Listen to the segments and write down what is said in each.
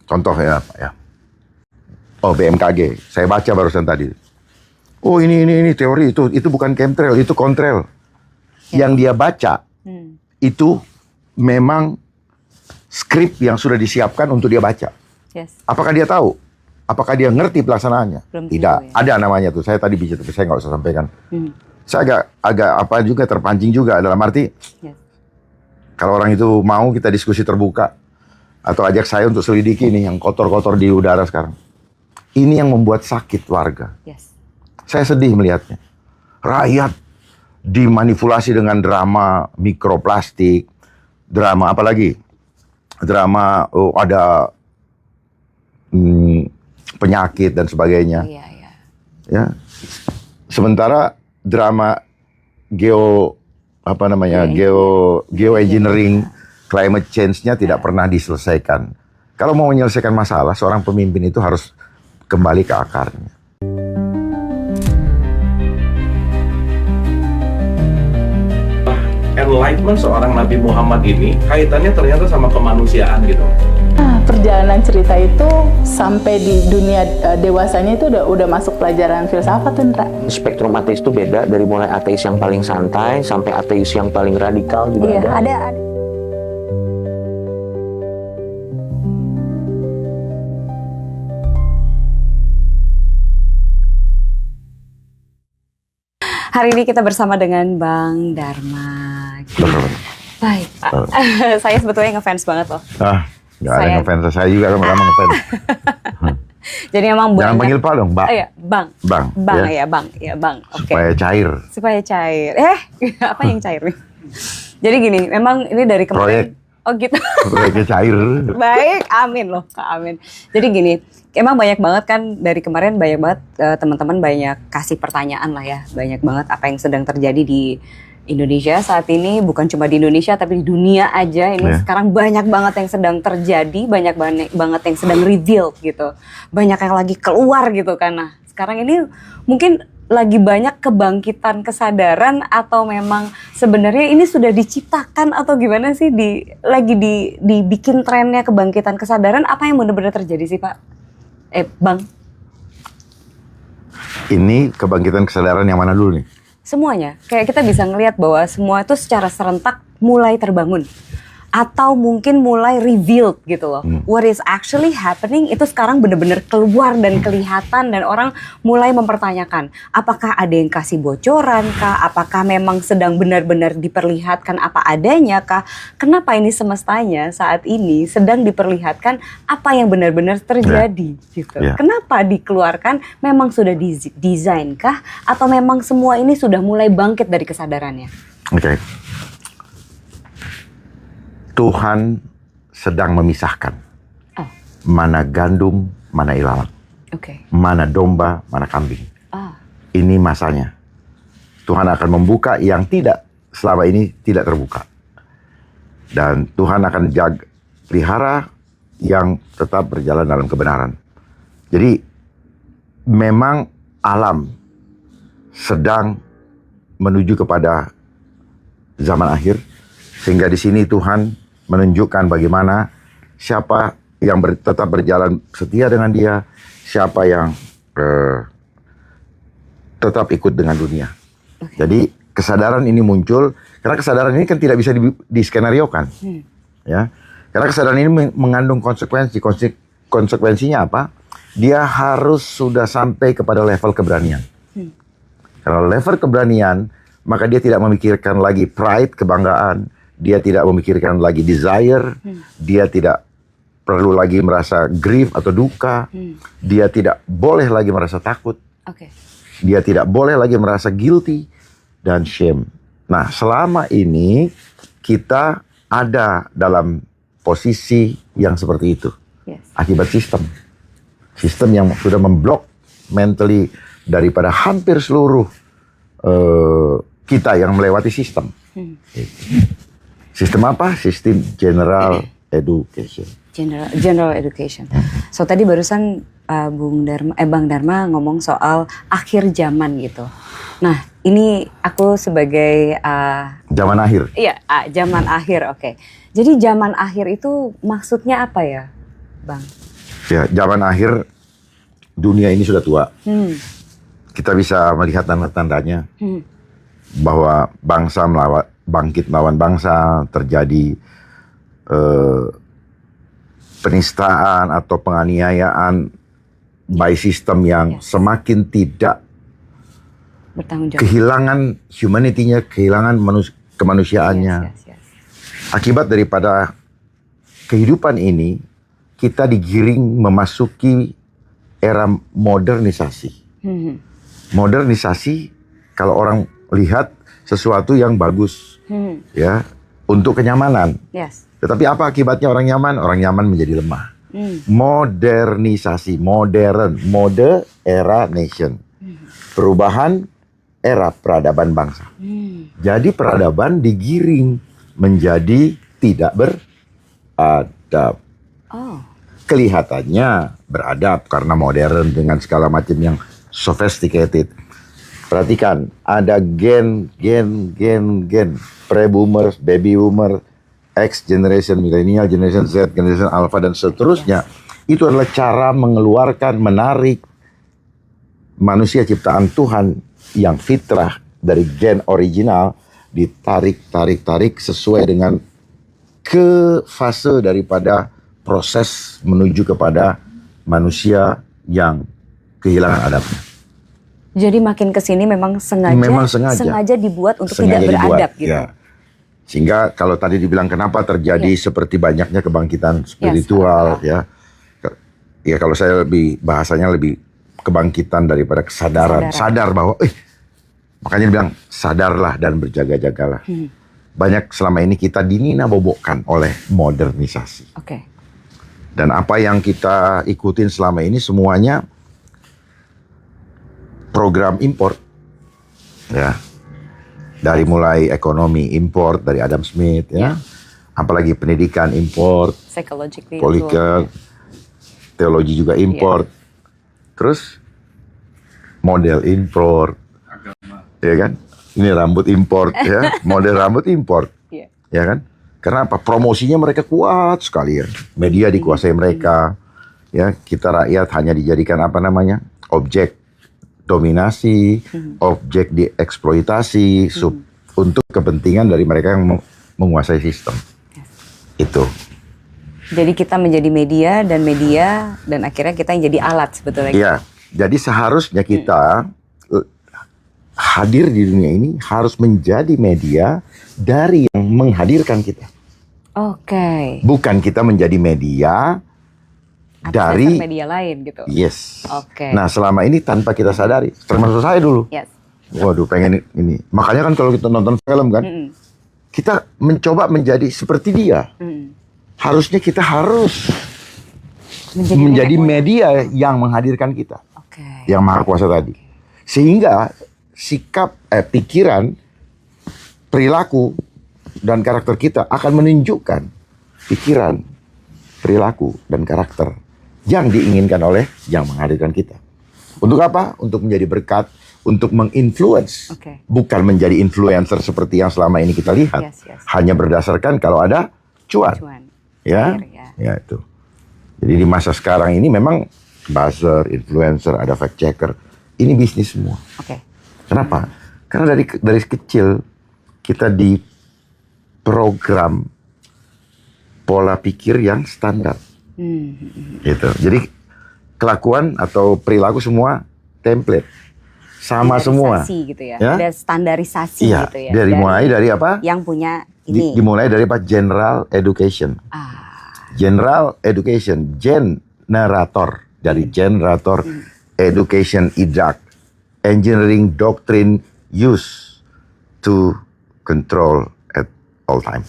contoh ya Pak ya. Oh BMKG, saya baca barusan tadi. Oh ini teori itu bukan chemtrail, itu contrail. Yang dia baca itu memang skrip yang sudah disiapkan untuk dia baca. Apakah dia tahu? Apakah dia ngerti pelaksanaannya? Tidak. Ya. Ada namanya tuh. Saya tadi bicara, tapi saya nggak usah sampaikan. Saya agak apa juga terpancing juga dalam arti kalau orang itu mau kita diskusi terbuka atau ajak saya untuk selidiki nih yang kotor-kotor di udara sekarang. Ini yang membuat sakit warga. Saya sedih melihatnya. Rakyat dimanipulasi dengan drama mikroplastik, drama apa lagi? Drama ada penyakit dan sebagainya. Ya. Sementara drama geoengineering, climate change-nya tidak pernah diselesaikan. Kalau mau menyelesaikan masalah, seorang pemimpin itu harus kembali ke akarnya. Enlightenment seorang Nabi Muhammad ini kaitannya ternyata sama kemanusiaan gitu. Perjalanan cerita itu sampai di dunia dewasanya itu udah masuk pelajaran filsafat, Indra. Spektrum ateis itu beda, dari mulai ateis yang paling santai sampai ateis yang paling radikal juga ada. Hari ini kita bersama dengan Bang Dharma. Baik, Pak. Saya sebetulnya ngefans banget loh. Nggak ada ngefans, saya juga lama-lama ngefans. Jadi emang jangan panggil Pak dong, Mbak. Iya, Bang. Bang ya, Bang. Okay. Supaya cair. Apa yang cair nih? Jadi gini, memang ini dari kemarin. Proyek. Oh gitu. Proyeknya cair. Baik, amin loh, Kak, amin. Jadi gini, emang banyak banget kan dari kemarin banyak banget teman-teman banyak kasih pertanyaan lah ya, banyak banget apa yang sedang terjadi di Indonesia saat ini, bukan cuma di Indonesia tapi di dunia aja ini sekarang banyak banget yang sedang terjadi, banyak banget yang sedang revealed gitu, banyak yang lagi keluar gitu kan. Nah sekarang ini mungkin lagi banyak kebangkitan kesadaran atau memang sebenarnya ini sudah diciptakan atau gimana sih lagi dibikin trennya kebangkitan kesadaran, apa yang benar-benar terjadi sih Pak? Bang. Ini kebangkitan kesadaran yang mana dulu nih? Semuanya, kayak kita bisa ngelihat bahwa semua itu secara serentak mulai terbangun atau mungkin mulai revealed gitu loh. What is actually happening itu sekarang benar-benar keluar dan kelihatan dan orang mulai mempertanyakan apakah ada yang kasih bocoran kah? Apakah memang sedang benar-benar diperlihatkan apa adanya kah? Kenapa ini semestanya saat ini sedang diperlihatkan apa yang benar-benar terjadi gitu. Kenapa dikeluarkan? Memang sudah didesain kah? Atau memang semua ini sudah mulai bangkit dari kesadarannya? Oke. Tuhan sedang memisahkan mana gandum, mana ilalang, mana domba, mana kambing. Ini masanya. Tuhan akan membuka yang tidak selama ini tidak terbuka. Dan Tuhan akan pelihara yang tetap berjalan dalam kebenaran. Jadi memang alam sedang menuju kepada zaman akhir, sehingga di sini Tuhan menunjukkan bagaimana siapa yang tetap berjalan setia dengan Dia, siapa yang tetap ikut dengan dunia. Jadi kesadaran ini muncul karena kesadaran ini kan tidak bisa diskenariokan, ya. Karena kesadaran ini mengandung konsekuensi. Konsekuensinya apa? Dia harus sudah sampai kepada level keberanian. Kalau level keberanian, maka dia tidak memikirkan lagi pride, kebanggaan. Dia tidak memikirkan lagi desire, dia tidak perlu lagi merasa grief atau duka, dia tidak boleh lagi merasa takut, dia tidak boleh lagi merasa guilty dan shame. Nah, selama ini kita ada dalam posisi yang seperti itu, akibat sistem yang sudah memblok mentally daripada hampir seluruh kita yang melewati sistem. Sistem apa? Sistem general education. General education. So tadi barusan Bang Dharma ngomong soal akhir zaman gitu. Nah ini aku sebagai zaman akhir. Iya, zaman akhir. Oke. Jadi zaman akhir itu maksudnya apa ya, Bang? Ya, zaman akhir dunia ini sudah tua. Kita bisa melihat tanda-tandanya bahwa bangsa bangkit melawan bangsa, terjadi penistaan atau penganiayaan by system yang semakin tidak Bertanggung jawab. kehilangan humanity-nya, kehilangan kemanusiaannya. Yes. Akibat daripada kehidupan ini, kita digiring memasuki era modernisasi. Modernisasi, kalau orang lihat sesuatu yang bagus, ya, untuk kenyamanan. Yes. Tetapi apa akibatnya orang nyaman? Orang nyaman menjadi lemah. Modernisasi, modern, mode era nation. Perubahan era peradaban bangsa. Jadi peradaban digiring menjadi tidak beradab. Oh. Kelihatannya beradab karena modern dengan segala macam yang sophisticated. Perhatikan, ada gen, pre-boomers, baby boomer, X generation, millennial, generation Z, generation alpha dan seterusnya. Itu adalah cara mengeluarkan, menarik manusia ciptaan Tuhan yang fitrah dari gen original, ditarik sesuai dengan ke fase daripada proses menuju kepada manusia yang kehilangan adabnya. Jadi makin kesini memang sengaja dibuat untuk tidak beradab gitu. Ya. Sehingga kalau tadi dibilang kenapa terjadi seperti banyaknya kebangkitan spiritual, ya kalau saya bahasanya lebih kebangkitan daripada kesadaran. Sadar bahwa, makanya dibilang sadarlah dan berjaga-jagalah. Banyak selama ini kita dinina-bobokkan oleh modernisasi. Oke. Dan apa yang kita ikutin selama ini semuanya program import, ya, dari mulai ekonomi import dari Adam Smith, ya, apalagi pendidikan import, Psychologically, politik, teologi juga import, terus model import, ya kan? Ini rambut import, ya, model rambut import, ya kan? Karena apa? Promosinya mereka kuat sekali ya. Media dikuasai mereka, ya, kita rakyat hanya dijadikan apa namanya? Objek dominasi, objek dieksploitasi untuk kepentingan dari mereka yang menguasai sistem. Itu. Jadi kita menjadi media dan akhirnya kita yang jadi alat sebetulnya. Iya. Jadi seharusnya kita hadir di dunia ini harus menjadi media dari yang menghadirkan kita. Oke. Bukan kita menjadi media dari media lain gitu. Yes. Oke. Nah, selama ini tanpa kita sadari, termasuk saya dulu. Yes. Waduh, pengen ini. Makanya kan kalau kita nonton film kan, kita mencoba menjadi seperti dia. Harusnya kita harus menjadi media yang menghadirkan kita. Oke. Yang Maha Kuasa tadi. Sehingga sikap, pikiran, perilaku, dan karakter kita akan menunjukkan pikiran, perilaku, dan karakter yang diinginkan oleh yang menghadirkan kita. Untuk apa? Untuk menjadi berkat, untuk menginfluence. Bukan menjadi influencer seperti yang selama ini kita lihat. Hanya berdasarkan kalau ada cuan. Ya, ya itu. Jadi di masa sekarang ini memang buzzer, influencer, ada fact checker. Ini bisnis semua. Kenapa? Karena dari kecil kita diprogram pola pikir yang standar. Gitu. Jadi kelakuan atau perilaku semua template. Sama semua. Gitu ya. Ya? Ada standarisasi Iya, gitu ya. mulai dari apa? Yang punya ini. Dimulai dari apa? General education. General education, generator. Dari generator, education, idak. Engineering doctrine used to control at all time.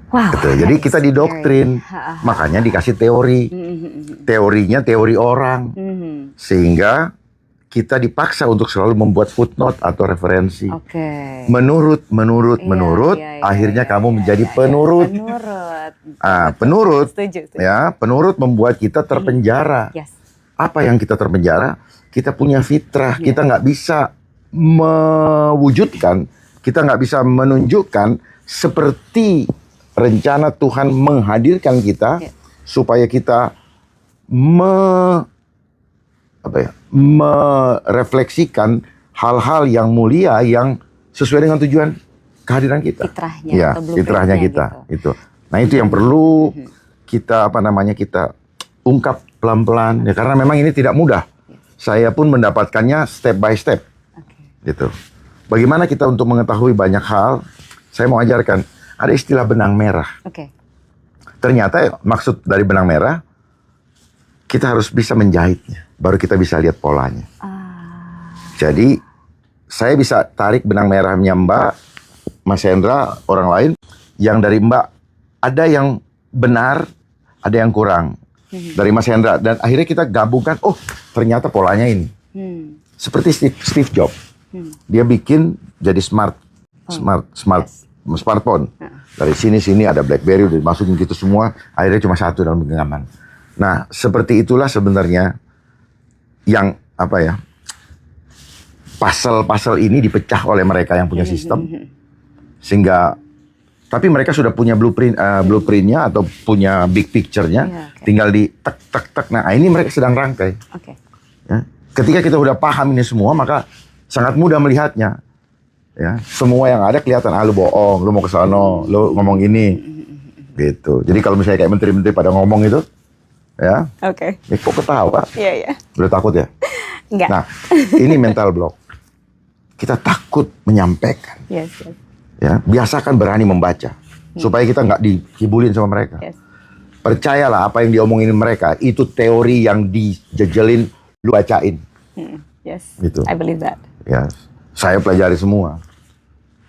Wow. Gitu. Jadi kita didoktrin, makanya dikasih teori. Teorinya teori orang. Sehingga kita dipaksa untuk selalu membuat footnote atau referensi. Menurut, akhirnya kamu menjadi penurut. Penurut, ya, penurut membuat kita terpenjara. Apa yang kita terpenjara? Kita punya fitrah, kita nggak bisa mewujudkan, kita nggak bisa menunjukkan seperti rencana Tuhan menghadirkan kita supaya kita merefleksikan hal-hal yang mulia yang sesuai dengan tujuan kehadiran kita. Fitrahnya Ya, atau blueprintnya fitrahnya kita. gitu. Itu. Nah, itu yang perlu kita kita ungkap pelan-pelan ya, karena memang ini tidak mudah. Saya pun mendapatkannya step by step. Gitu. Bagaimana kita untuk mengetahui banyak hal? Saya mau ajarkan ada istilah benang merah. Oke. Ternyata maksud dari benang merah kita harus bisa menjahitnya, baru kita bisa lihat polanya. Jadi saya bisa tarik benang merahnya Mbak, Mas Hendra, orang lain, yang dari Mbak ada yang benar, ada yang kurang dari Mas Hendra, dan akhirnya kita gabungkan, oh ternyata polanya ini. Seperti Steve Jobs, dia bikin jadi smartphone. Dari sini ada BlackBerry, udah dimasukin gitu semua, akhirnya cuma satu dalam genggaman. Nah, seperti itulah sebenarnya yang puzzle ini dipecah oleh mereka yang punya sistem, sehingga tapi mereka sudah punya blueprintnya atau punya big picture-nya, tinggal di tek. Nah, ini mereka sedang rangkai. Ya. Ketika kita udah paham ini semua, maka sangat mudah melihatnya. Ya, semua yang ada kelihatan, lu bohong, lu mau ke sana, lu ngomong ini, gitu. Jadi kalau misalnya kayak menteri-menteri pada ngomong itu, ya, kok ketawa? Iya. Udah takut ya? Enggak. Nah, ini mental block. Kita takut menyampaikan. Yes. Ya, biasakan berani membaca supaya kita nggak dikibulin sama mereka. Yes. Percayalah apa yang diomongin mereka itu teori yang dijejelin, lu bacain. Yes. Gitu. I believe that. Ya, saya pelajari semua.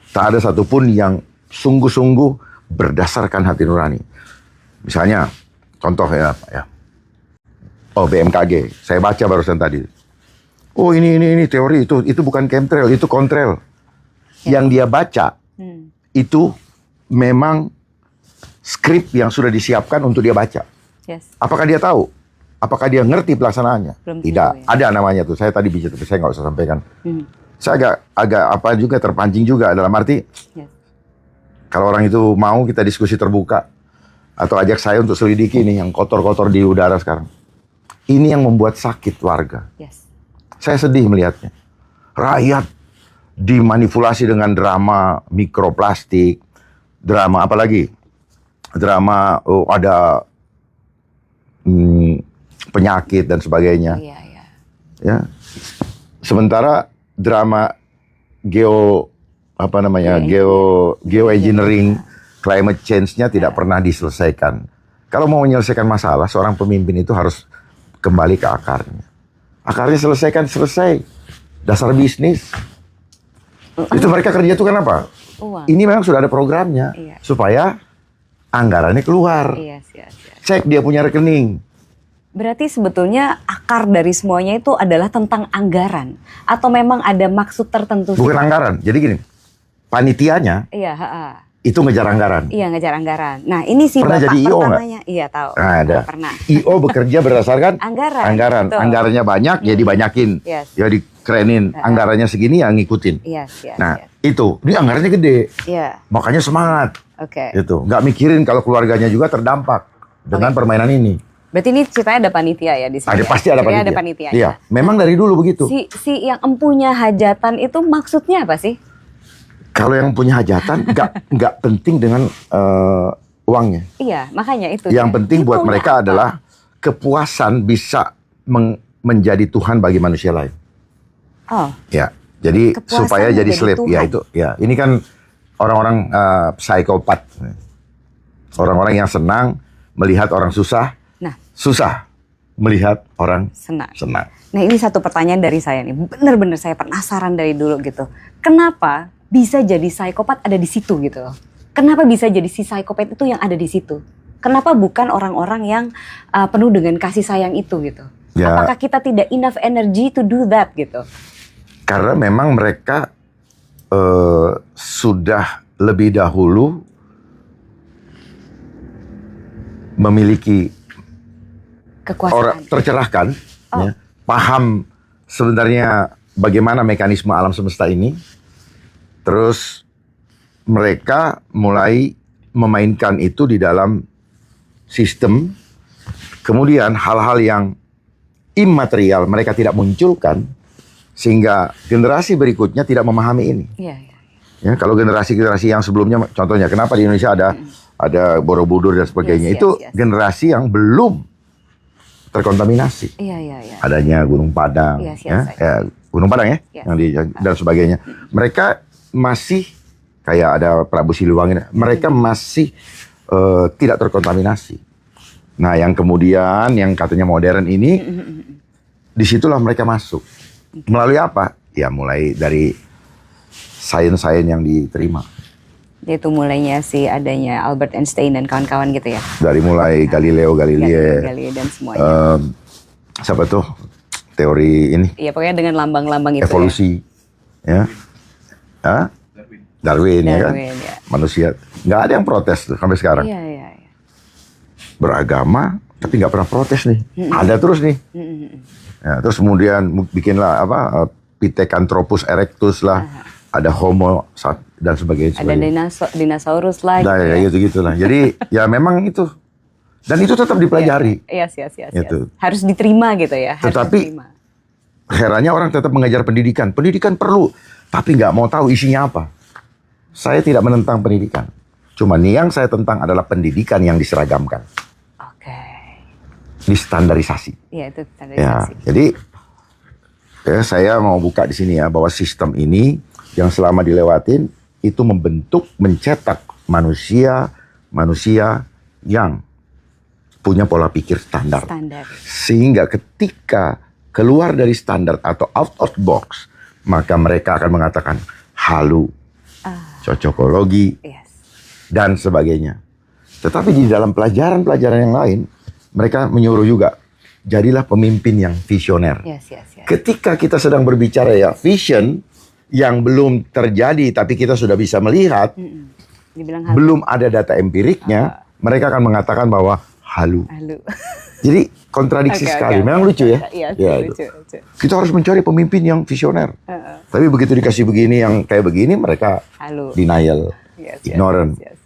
Tak ada satupun yang sungguh-sungguh berdasarkan hati nurani. Misalnya, contoh ya, Pak ya. Oh, BMKG. Saya baca barusan tadi. Oh, ini teori itu bukan chemtrail, itu contrail. Yang dia baca itu memang skrip yang sudah disiapkan untuk dia baca. Yes. Apakah dia tahu? Apakah dia ngerti pelaksanaannya? Belum Tidak. tentu, ya. Ada namanya tuh. Saya tadi bicara, tapi saya nggak usah sampaikan. Saya agak terpancing juga dalam arti kalau orang itu mau kita diskusi terbuka atau ajak saya untuk selidiki nih yang kotor-kotor di udara sekarang. Ini yang membuat sakit warga. Yes. Saya sedih melihatnya. Rakyat dimanipulasi dengan drama mikroplastik, drama apalagi? Drama ada penyakit dan sebagainya. Iya. Ya. Sementara drama geoengineering, climate change-nya tidak pernah diselesaikan. Kalau mau menyelesaikan masalah, seorang pemimpin itu harus kembali ke akarnya. Akarnya selesai. Dasar bisnis. Itu mereka kerja itu kan apa? Uang. Ini memang sudah ada programnya supaya anggarannya keluar. Yes. Cek dia punya rekening. Berarti sebetulnya akar dari semuanya itu adalah tentang anggaran atau memang ada maksud tertentu? Bukan anggaran. Jadi gini, panitianya Iya, itu ngejar anggaran. Iya, ngejar anggaran. Nah, ini si Pernah Bapak jadi IO pertamanya. Iya, tahu. Nah, ada. Pernah. IO bekerja berdasarkan Anggaran. Betul. Anggarannya banyak, ya dibanyakin. Yes. Ya dikerenin. Anggarannya segini, ya ngikutin. Yes. Nah, itu. Ini anggarannya gede. Iya. Makanya semangat. Oke. Gitu. Nggak mikirin kalau keluarganya juga terdampak dengan permainan ini. Berarti ini ceritanya ada panitia ya di sini. Ada, ya? pasti ada Ceritanya panitia. Ada panitia. Iya, memang dari dulu begitu. Si yang empunya hajatan itu maksudnya apa sih? Kalau yang punya hajatan nggak penting dengan uangnya. Iya, makanya itu. Yang penting buat Maunya mereka apa? adalah kepuasan bisa menjadi Tuhan bagi manusia lain. Oh, Ya, jadi Kepuasan supaya jadi menjadi slave. Tuhan. Ya itu. Ya, ini kan orang-orang psikopat, orang-orang yang senang melihat orang susah, susah melihat orang senang. senang. Nah, ini satu pertanyaan dari saya nih. Bener-bener saya penasaran dari dulu gitu. Kenapa bisa jadi psikopat ada di situ gitu loh? Kenapa bisa jadi si psikopat itu yang ada di situ? Kenapa bukan orang-orang yang penuh dengan kasih sayang itu gitu? Ya. Apakah kita tidak enough energy to do that gitu? Karena memang mereka sudah lebih dahulu memiliki Kekuasaan. tercerahkan, ya, paham sebenarnya bagaimana mekanisme alam semesta ini, terus mereka mulai memainkan itu di dalam sistem Kemudian hal-hal yang imaterial mereka tidak munculkan, sehingga generasi berikutnya tidak memahami ini. Iya, iya. Ya, kalau generasi-generasi yang sebelumnya, contohnya kenapa di Indonesia ada Borobudur dan sebagainya, Yes, itu yes. generasi yang belum terkontaminasi. Iya, iya, iya. Adanya Gunung Padang, Yes, yes, ya, yes. ya, Gunung Padang ya, Yes. yang dan sebagainya. Mereka masih kayak ada Prabu Siliwangi, mereka masih tidak terkontaminasi. Nah, yang kemudian yang katanya modern ini, disitulah mereka masuk. Melalui apa? Ya mulai dari sains-sains yang diterima. Itu mulainya sih adanya Albert Einstein dan kawan-kawan gitu ya. Dari mulai Galileo Galilei, Galilei dan semuanya. siapa tuh teori ini Iya, pokoknya dengan lambang-lambang itu evolusi, ya, Hah? Darwin, ya kan, Darwin, ya. manusia nggak ada yang protes tuh sampai ya. sekarang. Iya, iya, iya. Beragama tapi nggak pernah protes nih, ada terus nih. Ya, terus kemudian bikinlah apa Pithecanthropus erectus lah, ada Homo dan sebagainya. Ada dinosaurus lah Nah, gitu ya gitu lah. Jadi ya memang itu, dan itu tetap dipelajari. Iya, iya, iya. Gitu. Harus diterima gitu ya. Harus Tetapi diterima. herannya orang tetap mengejar pendidikan. Pendidikan perlu, tapi nggak mau tahu isinya apa. Saya tidak menentang pendidikan. Cuma yang saya tentang adalah pendidikan yang diseragamkan, Oke. distandarisasi. Iya, itu Ya, standarisasi. jadi saya mau buka di sini ya bahwa sistem ini yang selama dilewatin itu membentuk, mencetak manusia yang punya pola pikir standar. Standar. Sehingga ketika keluar dari standar atau out of box, maka mereka akan mengatakan halu, cocokologi, Yes. dan sebagainya. Tetapi di dalam pelajaran-pelajaran yang lain, mereka menyuruh juga, jadilah pemimpin yang visioner. Yes, yes, yes. Ketika kita sedang berbicara ya vision yang belum terjadi, tapi kita sudah bisa melihat, Dibilang halu. belum ada data empiriknya, mereka akan mengatakan bahwa halu. Halu. Jadi kontradiksi Oke, sekali. oke, Memang oke. lucu ya. Iya, Ya, lucu, lucu. kita harus mencari pemimpin yang visioner. Tapi begitu dikasih begini yang kayak begini, mereka Halu. denial, Yes, yes, ignorant. yes, yes.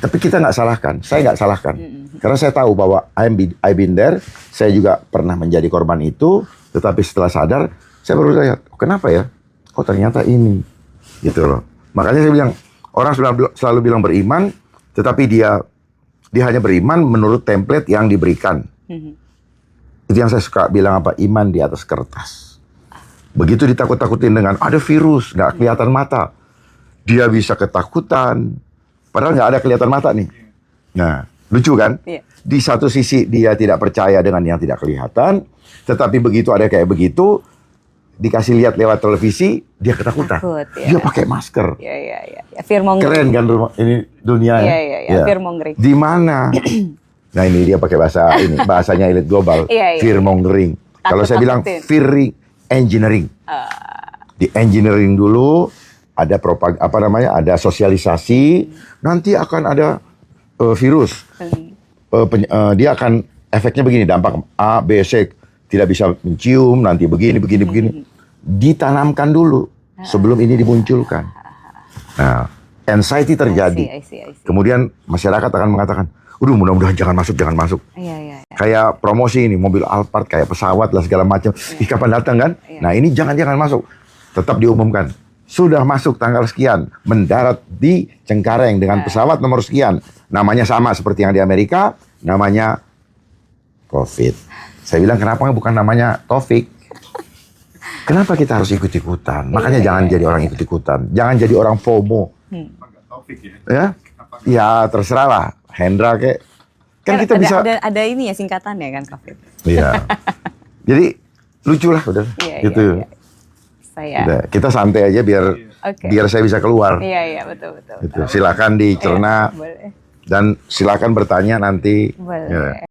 Tapi kita nggak salahkan, saya nggak salahkan. Karena saya tahu bahwa I've been there, saya juga pernah menjadi korban itu, tetapi setelah sadar, saya baru lihat, kenapa ya? Oh ternyata ini, gitu loh. Makanya saya bilang, orang selalu bilang beriman, tetapi dia hanya beriman menurut template yang diberikan. Itu yang saya suka bilang apa, iman di atas kertas. Begitu ditakut-takutin dengan ada virus, nggak kelihatan mata, dia bisa ketakutan, padahal nggak ada kelihatan mata nih. Nah, lucu kan? Iya. Di satu sisi dia tidak percaya dengan yang tidak kelihatan, tetapi begitu ada kayak begitu, dikasih lihat lewat televisi, dia ketakutan. Takut, ya. Dia pakai masker. Iya, iya, iya. Ya, fear mongering. Keren kan ini dunia ya? Iya, iya, iya. Fear mongering. Di mana? Nah ini dia pakai bahasanya elit global, Iya, iya. fear mongering. Kalau saya bilang fear engineering. Di engineering dulu ada ada sosialisasi, nanti akan ada virus. Dia akan efeknya begini, dampak A, B, C, tidak bisa mencium, nanti begini. Ditanamkan dulu sebelum ini dimunculkan. Nah, anxiety terjadi. I see. Kemudian masyarakat akan mengatakan, mudah-mudahan jangan masuk. Iya, iya. Kayak promosi ini, mobil Alphard, kayak pesawat lah segala macam. Ih, kapan datang kan? Nah ini jangan masuk. Tetap diumumkan. Sudah masuk tanggal sekian, mendarat di Cengkareng dengan pesawat nomor sekian. Namanya sama seperti yang di Amerika, namanya COVID. Saya bilang kenapa bukan namanya Taufik? Kenapa kita harus ikut-ikutan? Makanya jangan jadi orang ikut-ikutan. Jangan jadi orang FOMO. Ya? Ya terserah lah. Hendra kayak. Kan kita bisa. Ada ini ya singkatannya kan COVID. Iya. Jadi lucu lah udah. Iya, gitu. iya. Saya. Udah, kita santai aja biar saya bisa keluar. Iya, betul. Gitu. Silakan dicerna Boleh. dan silakan bertanya nanti. Boleh. Ya.